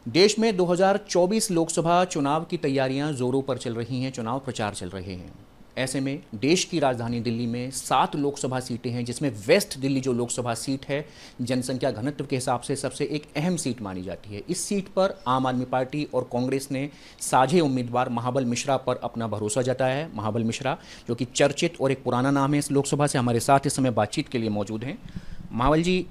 देश में 2024 लोकसभा चुनाव की तैयारियां जोरों पर चल रही हैं, चुनाव प्रचार चल रहे हैं। ऐसे में देश की राजधानी दिल्ली में 7 लोकसभा सीटें हैं, जिसमें वेस्ट दिल्ली जो लोकसभा सीट है जनसंख्या घनत्व के हिसाब से सबसे एक अहम सीट मानी जाती है। इस सीट पर आम आदमी पार्टी और कांग्रेस ने साझे उम्मीदवार महाबल मिश्रा पर अपना भरोसा जताया है। महाबल मिश्रा जो कि चर्चित और एक पुराना नाम है इस लोकसभा से, हमारे साथ इस समय बातचीत के लिए मौजूद हैं। महाबल जी,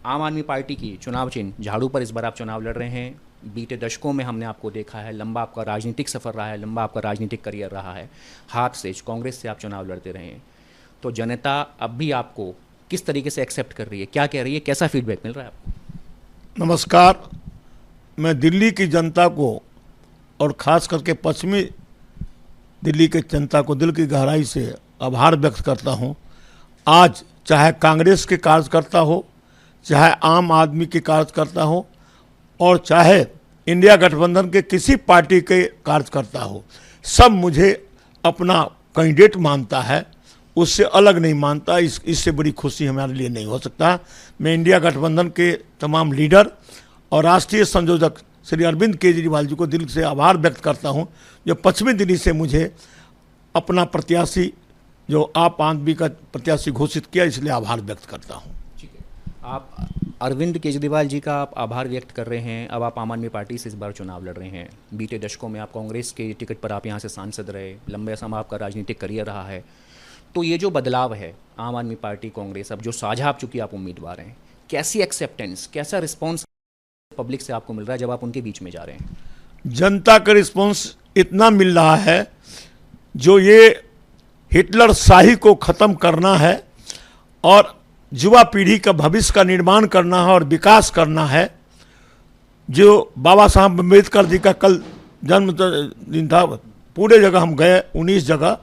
आम आदमी पार्टी की चुनाव चिन्ह झाड़ू पर इस बार आप चुनाव लड़ रहे हैं। बीते दशकों में हमने आपको देखा है, लंबा आपका राजनीतिक सफ़र रहा है, लंबा आपका राजनीतिक करियर रहा है। हाथ से कांग्रेस से आप चुनाव लड़ते रहे हैं, तो जनता अब भी आपको किस तरीके से एक्सेप्ट कर रही है, क्या कह रही है, कैसा फीडबैक मिल रहा है आपको? नमस्कार। मैं दिल्ली की जनता को और ख़ास करके पश्चिमी दिल्ली के जनता को दिल की गहराई से आभार व्यक्त करता हूं। आज चाहे कांग्रेस के कार्यकर्ता हो, चाहे आम आदमी के कार्यकर्ता हो और चाहे इंडिया गठबंधन के किसी पार्टी के कार्यकर्ता हो, सब मुझे अपना कैंडिडेट मानता है, उससे अलग नहीं मानता। इससे बड़ी खुशी हमारे लिए नहीं हो सकता। मैं इंडिया गठबंधन के तमाम लीडर और राष्ट्रीय संयोजक श्री अरविंद केजरीवाल जी को दिल से आभार व्यक्त करता हूं, जो पश्चिमी दिल्ली से मुझे अपना प्रत्याशी, जो आप आदमी का प्रत्याशी घोषित किया, इसलिए आभार व्यक्त करता हूं। ठीक है, आप अरविंद केजरीवाल जी का आप आभार व्यक्त कर रहे हैं। अब आप आम आदमी पार्टी से इस बार चुनाव लड़ रहे हैं। बीते दशकों में आप कांग्रेस के टिकट पर आप यहाँ से सांसद रहे, लंबे समय आपका राजनीतिक करियर रहा है। तो ये जो बदलाव है, आम आदमी पार्टी कांग्रेस अब जो साझा आप चूंकि आप उम्मीदवार हैं, कैसी एक्सेप्टेंस, कैसा रिस्पॉन्स पब्लिक से आपको मिल रहा है जब आप उनके बीच में जा रहे हैं? जनता का रिस्पॉन्स इतना मिल रहा है, जो ये हिटलर शाही को ख़त्म करना है और युवा पीढ़ी का भविष्य का निर्माण करना है और विकास करना है। जो बाबा साहब अम्बेडकर जी का कल जन्मदिन था, पूरे जगह हम गए, 19 जगह,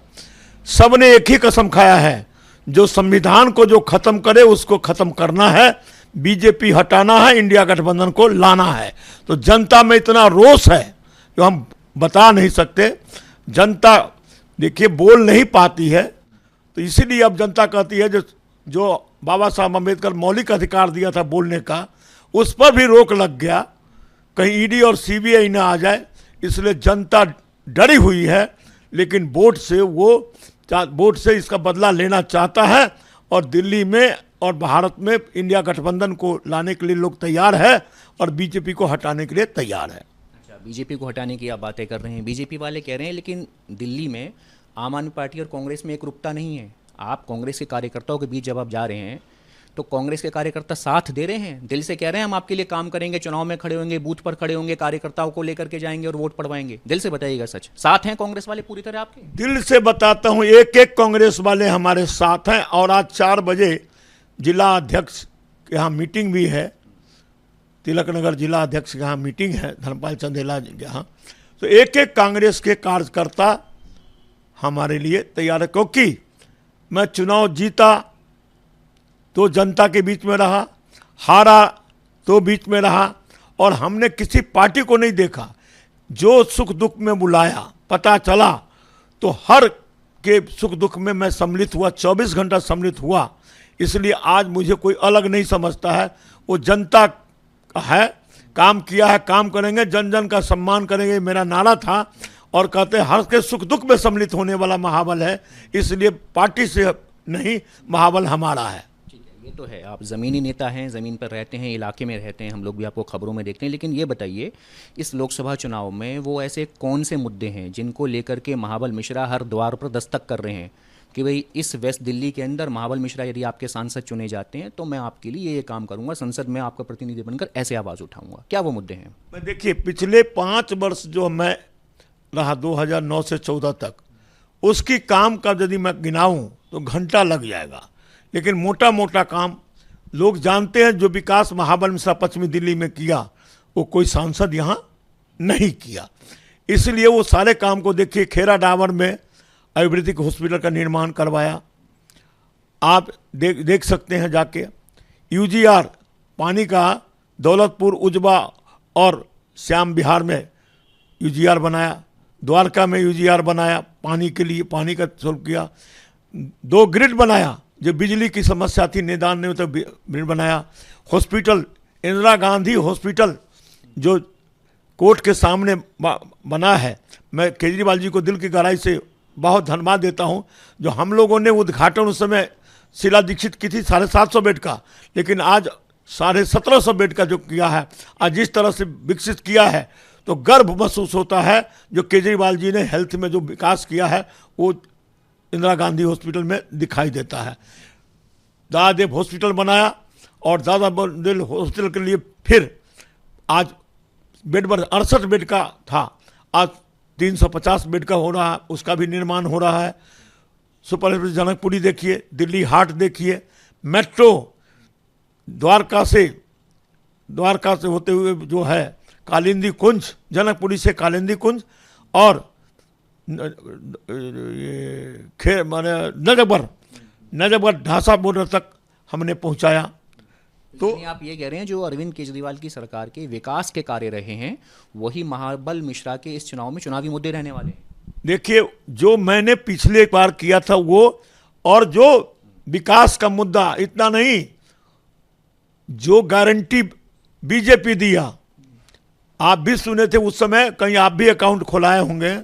सब ने एक ही कसम खाया है, जो संविधान को जो ख़त्म करे उसको ख़त्म करना है, बीजेपी हटाना है, इंडिया गठबंधन को लाना है। तो जनता में इतना रोष है जो हम बता नहीं सकते। जनता देखिए बोल नहीं पाती है, तो इसीलिए अब जनता कहती है जो बाबा साहब अम्बेडकर मौलिक अधिकार दिया था बोलने का, उस पर भी रोक लग गया, कहीं ईडी और सीबीआई ना आ जाए, इसलिए जनता डरी हुई है। लेकिन वोट से इसका बदला लेना चाहता है और दिल्ली में और भारत में इंडिया गठबंधन को लाने के लिए लोग तैयार है और बीजेपी को हटाने के लिए तैयार है। अच्छा, बीजेपी को हटाने की आप बातें कर रहे हैं, बीजेपी वाले कह रहे हैं, लेकिन दिल्ली में आम आदमी पार्टी और कांग्रेस में एकरूपता नहीं है। आप कांग्रेस के कार्यकर्ताओं के बीच जब आप जा रहे हैं, तो कांग्रेस के कार्यकर्ता साथ दे रहे हैं, दिल से कह रहे हैं हम आपके लिए काम करेंगे, चुनाव में खड़े होंगे, बूथ पर खड़े होंगे, कार्यकर्ताओं को लेकर के जाएंगे और वोट पड़वाएंगे। दिल से बताइएगा, सच साथ हैं कांग्रेस वाले पूरी तरह आपके? दिल से बताता हूं, एक एक कांग्रेस वाले हमारे साथ हैं। और आज 4 बजे जिला अध्यक्ष के यहाँ मीटिंग भी है, तिलक नगर जिला अध्यक्ष के यहाँ मीटिंग है, धर्मपाल चंदेला जी के यहाँ। तो एक एक कांग्रेस के कार्यकर्ता हमारे लिए तैयार है, क्योंकि मैं चुनाव जीता तो जनता के बीच में रहा, हारा तो बीच में रहा, और हमने किसी पार्टी को नहीं देखा। जो सुख दुख में बुलाया, पता चला तो हर के सुख दुख में मैं सम्मिलित हुआ, 24 घंटा सम्मिलित हुआ। इसलिए आज मुझे कोई अलग नहीं समझता है। वो जनता का है, काम किया है, काम करेंगे, जन जन का सम्मान करेंगे, मेरा नारा था। और कहते हैं हर के सुख दुख में सम्मिलित होने वाला महाबल है, इसलिए पार्टी से नहीं, महाबल हमारा है। ठीक है, ये तो है, आप ज़मीनी नेता हैं, ज़मीन पर रहते हैं, इलाके में रहते हैं, हम लोग भी आपको खबरों में देखते हैं। लेकिन ये बताइए, इस लोकसभा चुनाव में वो ऐसे कौन से मुद्दे हैं जिनको लेकर के महाबल मिश्रा हर द्वार पर दस्तक कर रहे हैं कि भाई इस वेस्ट दिल्ली के अंदर महाबल मिश्रा यदि आपके सांसद चुने जाते हैं तो मैं आपके लिए ये काम करूंगा, संसद में आपका प्रतिनिधि बनकर ऐसे आवाज़ उठाऊंगा? क्या वो मुद्दे हैं? मैं देखिए, पिछले 5 वर्ष जो मैं रहा 2009 से 14 तक, उसकी काम का यदि मैं गिनाऊं तो घंटा लग जाएगा। लेकिन मोटा मोटा काम लोग जानते हैं। जो विकास महाबल मिश्रा पश्चिमी दिल्ली में किया, वो कोई सांसद यहाँ नहीं किया। इसलिए वो सारे काम को देखिए, खेरा डाबर में आयुर्वेदिक हॉस्पिटल का निर्माण करवाया, आप देख सकते हैं जाके। यूजीआर पानी का दौलतपुर, उजवा और श्याम विहार में यूजीआर बनाया, द्वारका में यूजीआर बनाया, पानी के लिए पानी का सॉल्व किया। 2 ग्रिड बनाया, जो बिजली की समस्या थी, निदान नहीं होता, ग्रिड बनाया। हॉस्पिटल, इंदिरा गांधी हॉस्पिटल जो कोर्ट के सामने बना है। मैं केजरीवाल जी को दिल की गहराई से बहुत धन्यवाद देता हूं। जो हम लोगों ने उद्घाटन उस समय शीला दीक्षित की थी 750 बेड का, लेकिन आज 1750 बेड का जो किया है, आज जिस तरह से विकसित किया है, तो गर्व महसूस होता है। जो केजरीवाल जी ने हेल्थ में जो विकास किया है वो इंदिरा गांधी हॉस्पिटल में दिखाई देता है। दादादेव हॉस्पिटल बनाया और दादादेव हॉस्पिटल के लिए फिर आज बेड पर 68 बेड का था, आज 350 बेड का हो रहा है, उसका भी निर्माण हो रहा है। सुपर स्पेशलिटी जनकपुरी देखिए, दिल्ली हाट देखिए, मेट्रो द्वारका से होते हुए जो है कालिंदी कुंज, जनकपुरी से कालिंदी कुंज और नजबर ढासा बॉर्डर तक हमने पहुंचाया। तो आप ये कह रहे हैं जो अरविंद केजरीवाल की सरकार के विकास के कार्य रहे हैं वही महाबल मिश्रा के इस चुनाव में चुनावी मुद्दे रहने वाले हैं। देखिए, जो मैंने पिछले बार किया था वो, और जो विकास का मुद्दा, इतना नहीं, जो गारंटी बीजेपी दिया, आप भी सुने थे उस समय, कहीं आप भी अकाउंट खुलाए होंगे।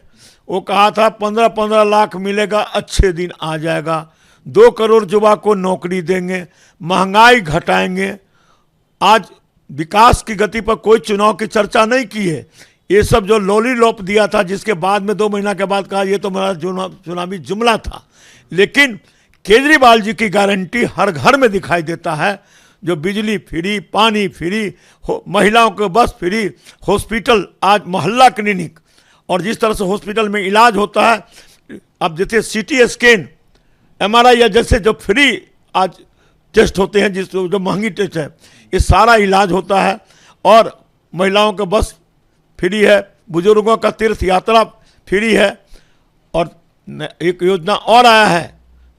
वो कहा था 15-15 लाख मिलेगा, अच्छे दिन आ जाएगा, 2 करोड़ युवा को नौकरी देंगे, महंगाई घटाएंगे। आज विकास की गति पर कोई चुनाव की चर्चा नहीं की है। ये सब जो लॉलीलॉप दिया था, जिसके बाद में 2 महीना के बाद कहा ये तो मेरा चुनावी जुमला था, लेकिन केजरीवाल जी की गारंटी हर घर में दिखाई देता है। जो बिजली फ्री, पानी फ्री, महिलाओं को बस फ्री, हॉस्पिटल आज मोहल्ला क्लिनिक, और जिस तरह से हॉस्पिटल में इलाज होता है, अब जैसे सीटी स्कैन, MRI या जैसे जो फ्री आज टेस्ट होते हैं, जो महंगी टेस्ट है, ये सारा इलाज होता है। और महिलाओं का बस फ्री है, बुजुर्गों का तीर्थ यात्रा फ्री है। और एक योजना और आया है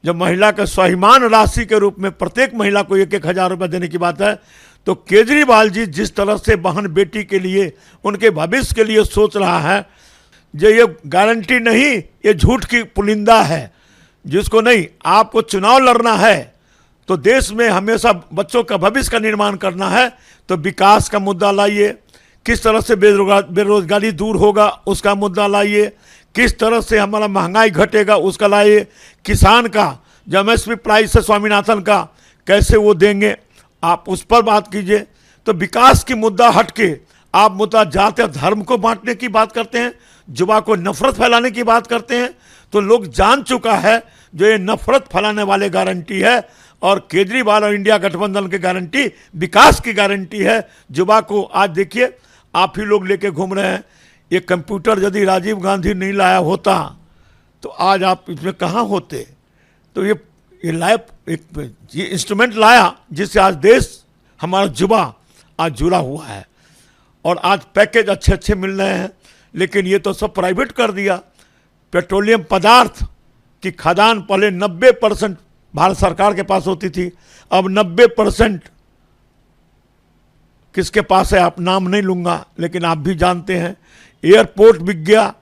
जो महिला के स्वाभिमान राशि के रूप में प्रत्येक महिला को 1-1 हज़ार रुपये देने की बात है। तो केजरीवाल जी जिस तरह से बहन बेटी के लिए, उनके भविष्य के लिए सोच रहा है, जो ये गारंटी नहीं, ये झूठ की पुलिंदा है। जिसको नहीं, आपको चुनाव लड़ना है तो देश में हमेशा बच्चों का भविष्य का निर्माण करना है, तो विकास का मुद्दा लाइए, किस तरह से बेरोजगारी दूर होगा उसका मुद्दा लाइए, किस तरह से हमारा महंगाई घटेगा उसका लाइए, किसान का जो MSP प्राइस है स्वामीनाथन का कैसे वो देंगे, आप उस पर बात कीजिए। तो विकास की मुद्दा हट के आप मुद्दा जाति और धर्म को बांटने की बात करते हैं, युवा को नफरत फैलाने की बात करते हैं। तो लोग जान चुका है जो ये नफरत फैलाने वाले गारंटी है, और केजरीवाल और इंडिया गठबंधन की गारंटी विकास की गारंटी है। युवा को आज देखिए, आप ही लोग लेके घूम रहे हैं। ये कंप्यूटर यदि राजीव गांधी नहीं लाया होता तो आज आप इसमें कहाँ होते। तो ये लाइफ ये इंस्ट्रूमेंट लाया जिससे आज देश, हमारा युवा आज जुड़ा हुआ है, और आज पैकेज अच्छे अच्छे मिल रहे हैं। लेकिन ये तो सब प्राइवेट कर दिया। पेट्रोलियम पदार्थ की खदान पहले 90% भारत सरकार के पास होती थी, अब 90% किसके पास है, आप नाम नहीं लूंगा, लेकिन आप भी जानते हैं। एयरपोर्ट बिक गया,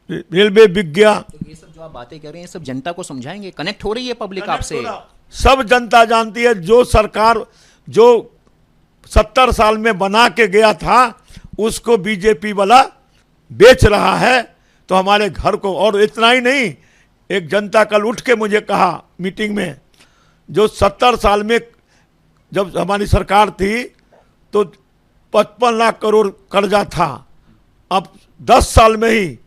रेलवे बिक गया। तो ये सब जो आप बातें कर रहे हैं, सब जनता को समझाएंगे, कनेक्ट हो रही है पब्लिक आपसे? सब जनता जानती है। जो सरकार जो 70 साल में बना के गया था उसको बीजेपी वाला बेच रहा है। तो हमारे घर को, और इतना ही नहीं, एक जनता कल उठ के मुझे कहा मीटिंग में, जो 70 साल में जब हमारी सरकार थी तो 55 लाख करोड़ कर्जा था, अब 10 साल में ही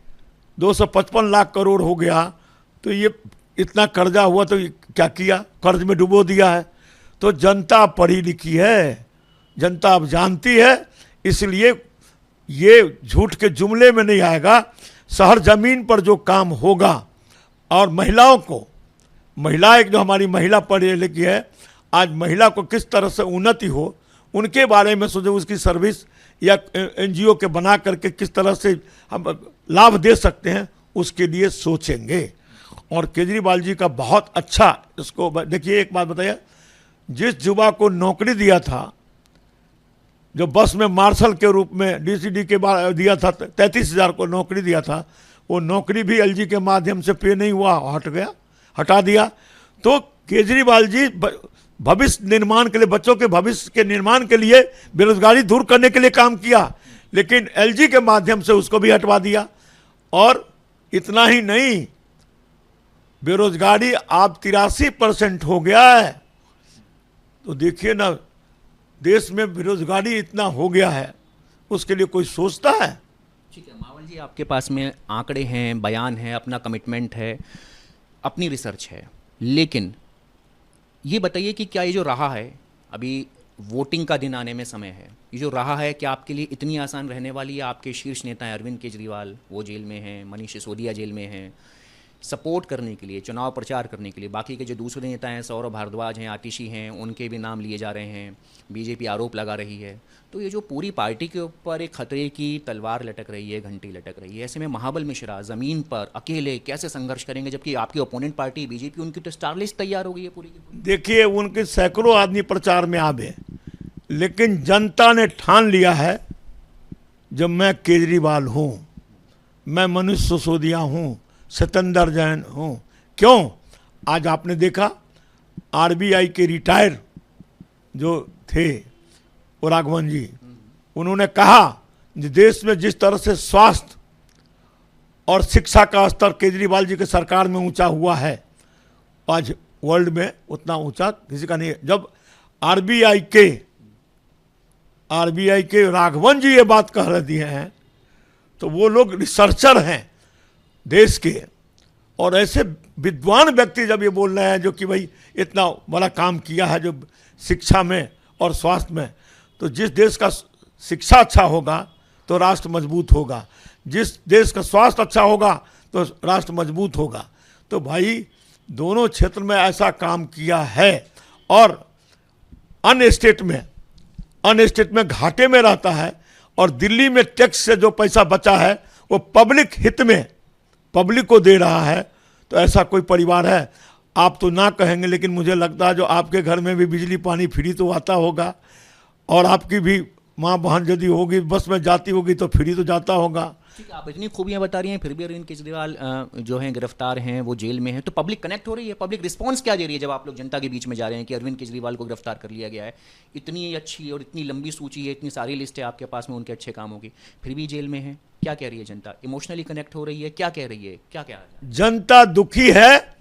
255 लाख करोड़ हो गया। तो ये इतना कर्जा हुआ तो क्या किया, कर्ज में डुबो दिया है। तो जनता पढ़ी लिखी है, जनता अब जानती है, इसलिए ये झूठ के जुमले में नहीं आएगा। शहर जमीन पर जो काम होगा, और महिलाओं को, महिला एक जो हमारी महिला पढ़ी लिखी है, आज महिला को किस तरह से उन्नति हो उनके बारे में सोचे, उसकी सर्विस या NGO के बना करके किस तरह से हम लाभ दे सकते हैं, उसके लिए सोचेंगे। और केजरीवाल जी का बहुत अच्छा, इसको देखिए, एक बात बताइए, जिस युवा को नौकरी दिया था, जो बस में मार्शल के रूप में DCD के बाद दिया था, 33,000 को नौकरी दिया था, वो नौकरी भी LG के माध्यम से पे नहीं हुआ, हटा दिया। तो केजरीवाल जी भविष्य निर्माण के लिए, बच्चों के भविष्य के निर्माण के लिए, बेरोजगारी दूर करने के लिए काम किया। लेकिन एलजी के माध्यम से उसको भी हटवा दिया। और इतना ही नहीं, बेरोजगारी अब 83% हो गया है। तो देखिए ना, देश में बेरोजगारी इतना हो गया है, उसके लिए कोई सोचता है? ठीक है मावल जी, आपके पास में आंकड़े हैं, बयान है, अपना कमिटमेंट है, अपनी रिसर्च है, लेकिन ये बताइए कि क्या ये जो रहा है, अभी वोटिंग का दिन आने में समय है, ये जो रहा है क्या आपके लिए इतनी आसान रहने वाली है? आपके शीर्ष नेता हैं अरविंद केजरीवाल, वो जेल में हैं, मनीष सिसोदिया जेल में हैं, सपोर्ट करने के लिए, चुनाव प्रचार करने के लिए बाकी के जो दूसरे नेता हैं, सौरभ भारद्वाज हैं, आतिशी हैं, उनके भी नाम लिए जा रहे हैं, बीजेपी आरोप लगा रही है। तो ये जो पूरी पार्टी के ऊपर एक खतरे की तलवार लटक रही है, घंटी लटक रही है, ऐसे में महाबल मिश्रा ज़मीन पर अकेले कैसे संघर्ष करेंगे, जबकि आपकी ओपोनेंट पार्टी बीजेपी, उनकी तो स्टार लिस्ट तैयार हो गई है पूरी की पूरी। देखिए, उनके सैकड़ों आदमी प्रचार में आवे, लेकिन जनता ने ठान लिया है, जब मैं केजरीवाल हूँ, मैं मनीष सिसोदिया हूँ, सत्येंद्र जैन हूँ। क्यों? आज आपने देखा आरबीआई के रिटायर जो थे वो राघवन जी, उन्होंने कहा कि देश में जिस तरह से स्वास्थ्य और शिक्षा का स्तर केजरीवाल जी के सरकार में ऊंचा हुआ है, आज वर्ल्ड में उतना ऊंचा किसी का नहीं है। जब आरबीआई के राघवन जी ये बात कह रहे हैं, तो वो लोग रिसर्चर हैं देश के, और ऐसे विद्वान व्यक्ति जब ये बोल रहे हैं जो कि भाई इतना बड़ा काम किया है जो शिक्षा में और स्वास्थ्य में, तो जिस देश का शिक्षा अच्छा होगा तो राष्ट्र मजबूत होगा, जिस देश का स्वास्थ्य अच्छा होगा तो राष्ट्र मजबूत होगा। तो भाई दोनों क्षेत्र में ऐसा काम किया है, और अन्य स्टेट में घाटे में रहता है, और दिल्ली में टैक्स से जो पैसा बचा है वो पब्लिक हित में पब्लिक को दे रहा है। तो ऐसा कोई परिवार है? आप तो ना कहेंगे, लेकिन मुझे लगता है जो आपके घर में भी बिजली पानी फ्री तो आता होगा, और आपकी भी माँ बहन यदि होगी बस में जाती होगी तो फ्री तो जाता होगा। ठीक है, आप इतनी खूबियां बता रही हैं, फिर भी अरविंद केजरीवाल जो हैं गिरफ्तार हैं, वो जेल में हैं, तो पब्लिक कनेक्ट हो रही है, पब्लिक रिस्पांस क्या दे रही है जब आप लोग जनता के बीच में जा रहे हैं कि अरविंद केजरीवाल को गिरफ्तार कर लिया गया है, इतनी अच्छी और इतनी लंबी सूची है, इतनी सारी लिस्ट है आपके पास में उनके अच्छे कामों की, फिर भी जेल में है? क्या कह रही है जनता? इमोशनली कनेक्ट हो रही है? क्या कह रही है? क्या क्या जनता दुखी है,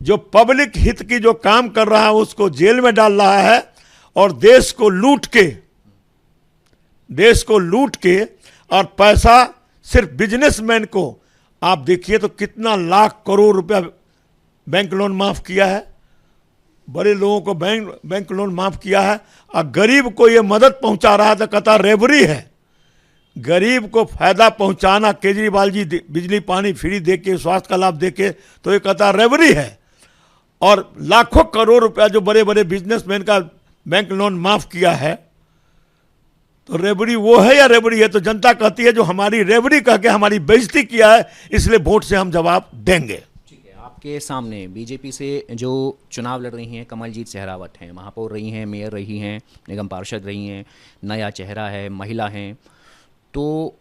जो पब्लिक हित की जो काम कर रहा है उसको जेल में डाल रहा है, और देश को लूट के और पैसा सिर्फ बिजनेसमैन को, आप देखिए तो कितना लाख करोड़ रुपया बैंक लोन माफ किया है, बड़े लोगों को बैंक लोन माफ किया है, और गरीब को ये मदद पहुंचा रहा है तो कहता रेवरी है। गरीब को फायदा पहुंचाना, केजरीवाल जी बिजली पानी फ्री दे के, स्वास्थ्य का लाभ दे के, तो ये कहता रेवरी है। और लाखों करोड़ रुपया जो बड़े बड़े बिजनेसमैन का बैंक लोन माफ किया है, तो रेवड़ी वो है या रेवड़ी है? तो जनता कहती है जो हमारी रेवड़ी कह के हमारी बेइज्जती किया है, इसलिए वोट से हम जवाब देंगे। ठीक है, आपके सामने बीजेपी से जो चुनाव लड़ रही हैं कमलजीत सहरावत हैं, महापौर रही हैं, मेयर रही हैं, निगम पार्षद रही हैं, नया चेहरा है, महिला हैं, तो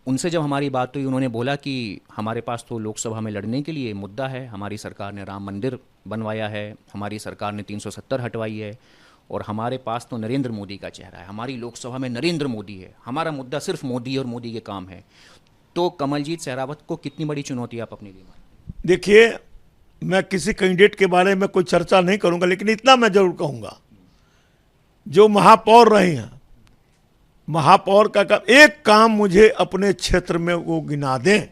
उनसे जब हमारी बात हुई उन्होंने बोला कि हमारे पास तो लोकसभा में लड़ने के लिए मुद्दा है, हमारी सरकार ने राम मंदिर बनवाया है, हमारी सरकार ने 370 हटवाई है, और हमारे पास तो नरेंद्र मोदी का चेहरा है, हमारी लोकसभा में नरेंद्र मोदी है, हमारा मुद्दा सिर्फ मोदी और मोदी के काम है। तो कमलजीत सहरावत को कितनी बड़ी चुनौती आप अपने लिए मानते हैं? देखिए, मैं किसी कैंडिडेट के बारे में कोई चर्चा नहीं करूंगा, लेकिन इतना मैं जरूर कहूंगा, जो महापौर रहे हैं, महापौर का एक काम मुझे अपने क्षेत्र में वो गिना दें,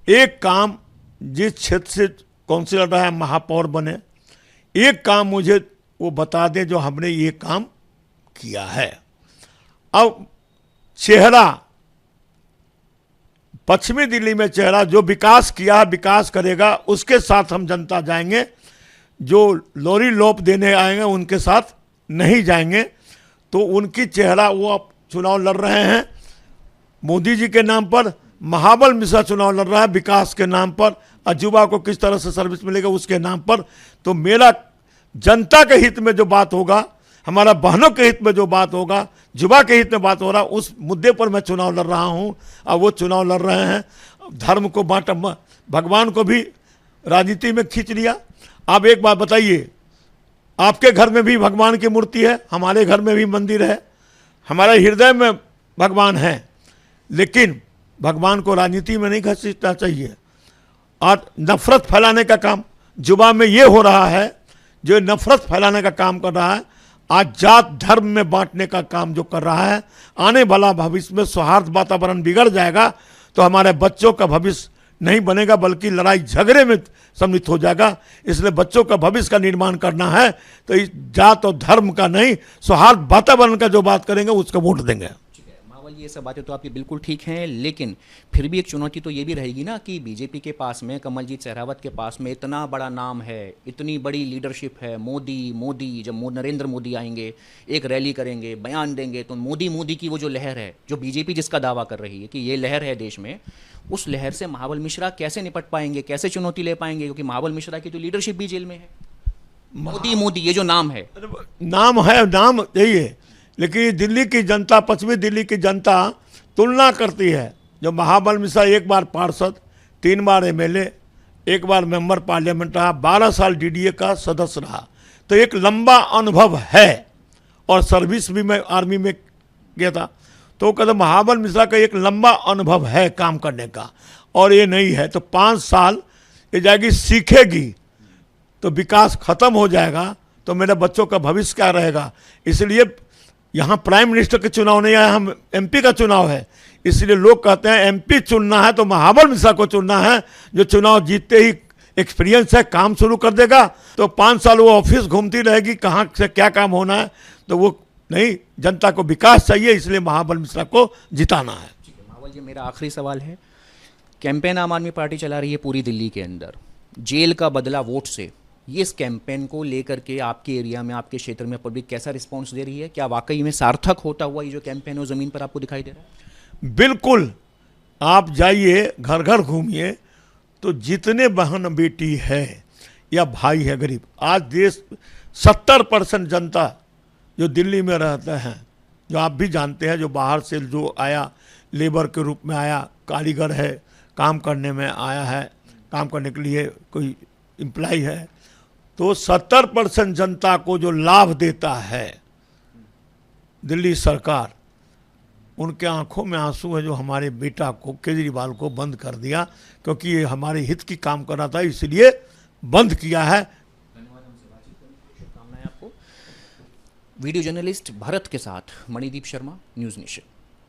एक काम जिस क्षेत्र से काउंसिलर रहा है महापौर बने, एक काम मुझे वो बता दें जो हमने ये काम किया है। अब चेहरा, पश्चिमी दिल्ली में चेहरा जो विकास किया है, विकास करेगा, उसके साथ हम जनता जाएंगे। जो लोरी लोप देने आएंगे उनके साथ नहीं जाएंगे। तो उनकी चेहरा, वो अब चुनाव लड़ रहे हैं मोदी जी के नाम पर, महाबल मिश्रा चुनाव लड़ रहा है विकास के नाम पर, और युवा को किस तरह से सर्विस मिलेगा उसके नाम पर। तो मेरा जनता के हित में जो बात होगा, हमारा बहनों के हित में जो बात होगा, युवा के हित में बात हो रहा, उस मुद्दे पर मैं चुनाव लड़ रहा हूं। और वो चुनाव लड़ रहे हैं, धर्म को बांटा, भगवान को भी राजनीति में खींच लिया। आप एक बात बताइए, आपके घर में भी भगवान की मूर्ति है, हमारे घर में भी मंदिर है, हमारे हृदय में भगवान हैं, लेकिन भगवान को राजनीति में नहीं घसीटना चाहिए। और नफरत फैलाने का काम जुबा में ये हो रहा है, जो नफरत फैलाने का काम कर रहा है, आज जात धर्म में बांटने का काम जो कर रहा है, आने वाला भविष्य में सौहार्द वातावरण बिगड़ जाएगा तो हमारे बच्चों का भविष्य नहीं बनेगा, बल्कि लड़ाई झगड़े में सम्मिलित हो जाएगा। इसलिए बच्चों का भविष्य का निर्माण करना है तो इस जात और धर्म का नहीं, सौहार्द वातावरण का जो बात करेंगे उसका वोट देंगे। मावल, ये सब बातें तो आपकी बिल्कुल ठीक हैं, लेकिन फिर भी एक चुनौती तो ये भी रहेगी ना कि बीजेपी के पास में, कमलजीत सहरावत के पास में इतना बड़ा नाम है, इतनी बड़ी लीडरशिप है। मोदी जब नरेंद्र मोदी आएंगे, एक रैली करेंगे, बयान देंगे, तो मोदी की वो जो लहर है, जो बीजेपी जिसका दावा कर रही है कि ये लहर है देश में, उस लहर से महाबल मिश्रा कैसे निपट पाएंगे, कैसे चुनौती ले पाएंगे? क्योंकि महाबल मिश्रा की तो लीडरशिप भी जेल में है। मोदी ये जो नाम है, नाम यही है, लेकिन दिल्ली की जनता, पश्चिमी दिल्ली की जनता तुलना करती है। जो महाबल मिश्रा एक बार पार्षद, 3 बार एमएलए, 1 बार मेंबर पार्लियामेंट रहा, 12 साल डीडीए का सदस्य रहा, तो एक लंबा अनुभव है। और सर्विस भी मैं आर्मी में गया था, तो कहते महाबल मिश्रा का एक लंबा अनुभव है काम करने का। और ये नहीं है तो 5 साल ये जाएगी, सीखेगी तो विकास खत्म हो जाएगा, तो मेरे बच्चों का भविष्य क्या रहेगा। इसलिए यहाँ प्राइम मिनिस्टर के चुनाव नहीं आया, हम एमपी का चुनाव है। इसलिए लोग कहते हैं एमपी चुनना है तो महाबल मिश्रा को चुनना है, जो चुनाव जीतते ही एक्सपीरियंस है, काम शुरू कर देगा। तो 5 साल वो ऑफिस घूमती रहेगी, कहाँ से क्या काम होना है, तो वो नहीं, जनता को विकास चाहिए, इसलिए महाबल मिश्रा को जिताना है। मावल जी, मेरा आखिरी सवाल है, कैंपेन आम आदमी पार्टी चला रही है पूरी दिल्ली के अंदर, जेल का बदला वोट से, ये इस कैंपेन को लेकर के आपके एरिया में, आपके क्षेत्र में पब्लिक कैसा रिस्पांस दे रही है? क्या वाकई में सार्थक होता हुआ ये जो कैंपेन है ज़मीन पर आपको दिखाई दे रहा है? बिल्कुल, आप जाइए, घर घर घूमिए, तो जितने बहन बेटी है या भाई है गरीब, आज देश 70% जनता जो दिल्ली में रहते हैं, जो आप भी जानते हैं, जो बाहर से जो आया, लेबर के रूप में आया, कारीगर है, काम करने में आया है, काम करने के लिए कोई एम्प्लॉय है, तो 70% जनता को जो लाभ देता है दिल्ली सरकार, उनके आंखों में आंसू है जो हमारे बेटा को, केजरीवाल को बंद कर दिया, क्योंकि ये हमारे हित की काम कर रहा था, इसलिए बंद किया है। धन्यवाद हमसे बातचीत करने के लिए, शुभकामनाएं आपको। वीडियो जर्नलिस्ट भरत के साथ मणिदीप शर्मा, न्यूज़ नेशन।